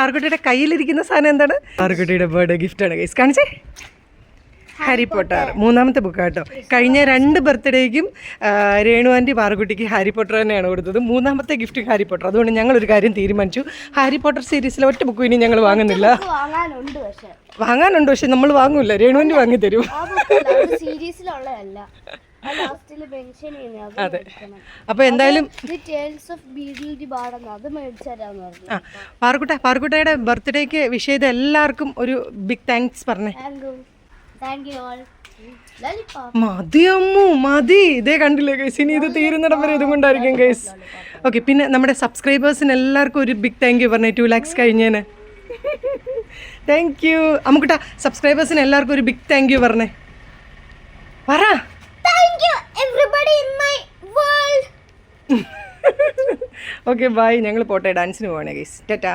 പാറുക്കുട്ടിയുടെ കയ്യിലിരിക്കുന്ന സാധനം എന്താണ്? പാറുക്കുട്ടിയുടെ ബർത്ത്ഡേ ഗിഫ്റ്റാണ് ഗൈസ്. കാണിച്ചേ, ഹാരി പോട്ടർ. മൂന്നാമത്തെ ബുക്ക് കേട്ടോ. കഴിഞ്ഞ 2 ബർത്ത്ഡേക്കും രേണു ആൻറ്റി പാറുക്കുട്ടിക്ക് ഹാരി പോട്ടർ തന്നെയാണ് കൊടുത്തത്. മൂന്നാമത്തെ ഗിഫ്റ്റ് ഹാരി പോട്ടർ. അതുകൊണ്ട് ഞങ്ങളൊരു കാര്യം തീരുമാനിച്ചു, ഹാരി പോട്ടർ സീരീസിലെ ഒറ്റ ബുക്കും ഇനി ഞങ്ങൾ വാങ്ങുന്നില്ല. വാങ്ങാനുണ്ട്, പക്ഷെ നമ്മൾ വാങ്ങൂല, രേണു ആൻറ്റി വാങ്ങി തരും. അതെ, അപ്പൊ എന്തായാലും പാറുക്കുട്ടയുടെ ബർത്ത്ഡേക്ക് വിഷ് ചെയ്ത എല്ലാവർക്കും ഒരു ബിഗ് താങ്ക്സ് പറഞ്ഞേ. മതി അമ്മു, മതി. ഇതേ കണ്ടില്ലേ ഗൈസ്, ഇനി ഇത് തീരുന്നിടം വരെ ഇതും കൊണ്ടായിരിക്കും ഗൈസ്. ഓക്കെ, പിന്നെ നമ്മുടെ സബ്സ്ക്രൈബേഴ്സിന് എല്ലാവർക്കും ഒരു ബിഗ് താങ്ക് യു പറഞ്ഞേ. 2 lakhs കഴിഞ്ഞേന് താങ്ക് യു. അമ്മുക്കുട്ട, സബ്സ്ക്രൈബേഴ്സിന് എല്ലാവർക്കും ഒരു ബിഗ് താങ്ക് യു പറഞ്ഞേ. പറ. ഓക്കെ ബൈ, ഞങ്ങൾ പോട്ടെ, ഡാൻസിന് പോവാണേ ഗൈസ്. ടാറ്റാ.